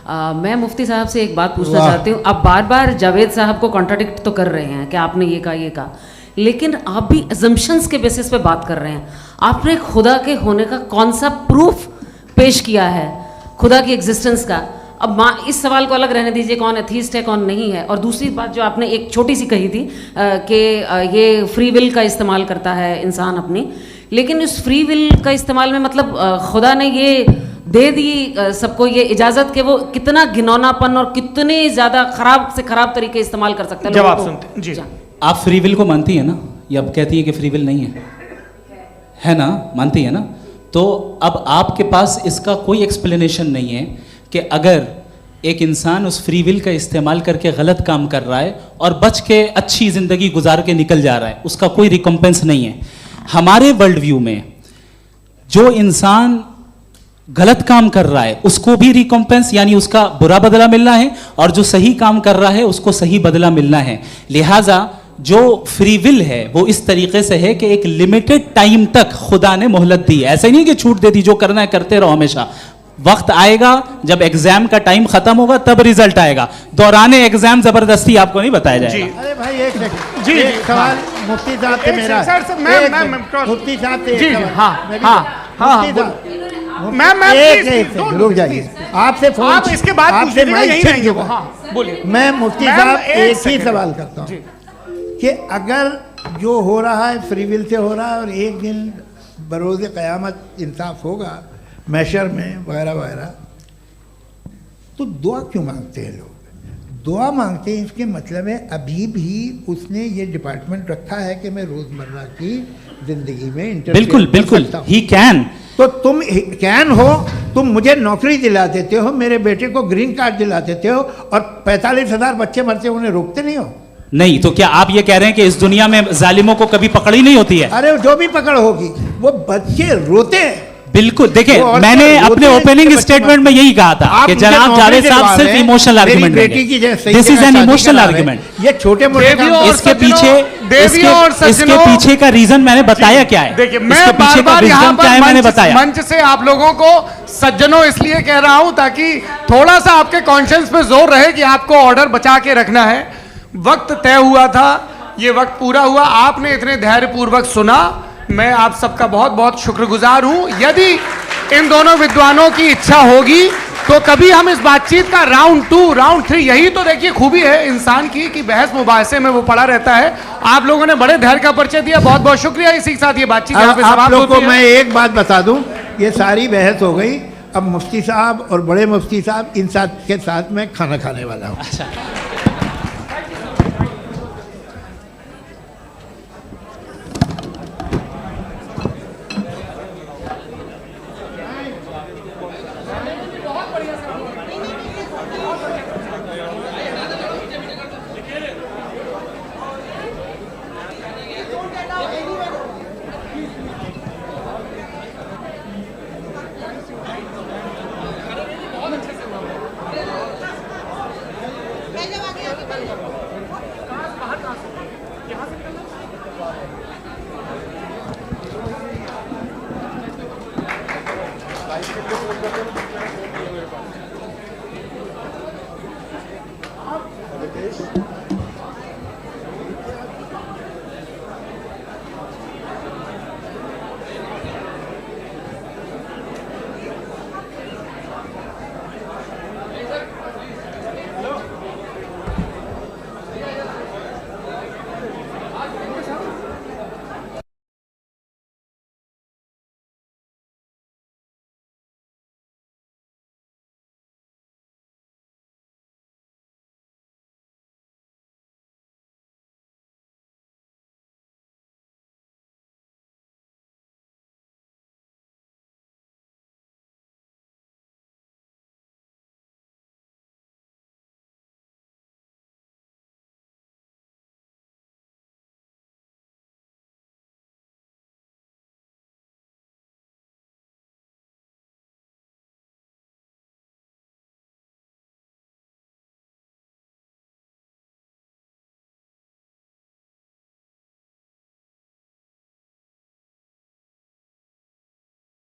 मैं मुफ्ती साहब से एक बात पूछना चाहती हूँ। आप बार बार जावेद साहब को कॉन्ट्राडिक्ट तो कर रहे हैं कि आपने ये कहा, लेकिन आप भी अजम्पशंस के बेसिस पे बात कर रहे हैं। आपने खुदा के होने का कौन सा प्रूफ पेश किया है, खुदा की एग्जिस्टेंस का? अब इस सवाल को अलग रहने दीजिए, कौन एथीस्ट है कौन नहीं है। और दूसरी बात जो आपने एक छोटी सी कही थी कि ये फ्री विल का इस्तेमाल करता है इंसान अपनी, लेकिन इस फ्री विल का इस्तेमाल में मतलब खुदा ने ये दे दी सबको ये इजाज़त कि वो कितना घिनौनापन और कितने ज़्यादा ख़राब से ख़राब तरीके इस्तेमाल कर सकते हैं। जवाब सुनते जी। आप फ्री विल को मानती है ना, या अब कहती है कि फ्री विल नहीं है ना, मानती है ना? तो अब आपके पास इसका कोई एक्सप्लेनेशन नहीं है कि अगर एक इंसान उस फ्री विल का इस्तेमाल करके गलत काम कर रहा है और बच के अच्छी ज़िंदगी गुजार के निकल जा रहा है, उसका कोई रिकम्पेंस नहीं है। हमारे वर्ल्ड व्यू में जो इंसान गलत काम कर रहा है उसको भी रिकम्पेंस यानी उसका बुरा बदला मिलना है, और जो सही काम कर रहा है उसको सही बदला मिलना है। लिहाजा जो फ्री विल है वो इस तरीके से है कि एक लिमिटेड टाइम तक खुदा ने मोहलत दी है। ऐसा नहीं कि छूट दे दी, जो करना है करते रहो हमेशा। वक्त आएगा जब एग्जाम का टाइम खत्म होगा तब रिजल्ट आएगा, दौराने एग्जाम जबरदस्ती आपको नहीं बताया जाएगा। अरे भाई एक सेकंड, जी एक सवाल मुफ्ती साहब से मेरा, मुफ्ती साहब से जी, रुक जाइए, आपसे फोन, आप इसके बाद आपसे यही रहेंगे वो। हाँ बोलिए। मैं मुफ्ती साहब एक ही सवाल करता हूँ कि अगर जो हो रहा है फ्री विल से हो रहा है और एक दिन बरोज़ क़यामत इंसाफ होगा मैशर में वगैरह वगैरह, तो दुआ क्यों मांगते हैं लोग? दुआ मांगते हैं इसके मतलब है अभी भी उसने ये डिपार्टमेंट रखा है कि मैं रोज़मर्रा की ज़िंदगी में बिल्कुल बिल्कुल ही कैन। तो तुम कैन हो, तुम मुझे नौकरी दिला देते हो, मेरे बेटे को ग्रीन कार्ड दिला देते हो, और 45,000 बच्चे मरते हो, उन्हें रोकते नहीं हो। नहीं तो क्या आप ये कह रहे हैं कि इस दुनिया में जालिमों को कभी पकड़ ही नहीं होती है? अरे जो भी पकड़ होगी वो बच्चे रोते हैं। बिल्कुल, देखिए मैंने अपने ओपनिंग स्टेटमेंट में यही कहा था कि जनाब जावेद साहब सिर्फ इमोशनल आर्गुमेंट है। This is an emotional argument. ये छोटे मोटे इसके पीछे का रीजन मैंने बताया क्या है। देखिए मैं बार-बार यहाँ पर मंच से आप लोगों को सज्जनों इसलिए कह रहा हूं ताकि थोड़ा सा आपके कॉन्शियंस पे जोर रहे कि आपको ऑर्डर बचा के रखना है। वक्त तय हुआ था, ये वक्त पूरा हुआ, आपने इतने धैर्यपूर्वक सुना, मैं आप सबका बहुत बहुत शुक्रगुजार हूं। यदि इन दोनों विद्वानों की इच्छा होगी तो कभी हम इस बातचीत का राउंड 2, राउंड 3, यही तो देखिए खूबी है इंसान की कि बहस मुबाहसे में वो पड़ा रहता है। आप लोगों ने बड़े धैर्य का परिचय दिया, बहुत बहुत शुक्रिया। इसी के साथ ये बातचीत आप लोगों को मैं एक बात बता दूं, ये सारी बहस हो गई, अब मुफ्ती साहब और बड़े मुफ्ती साहब इन साथ के साथ मैं खाना खाने वाला हूँ। अच्छा। आप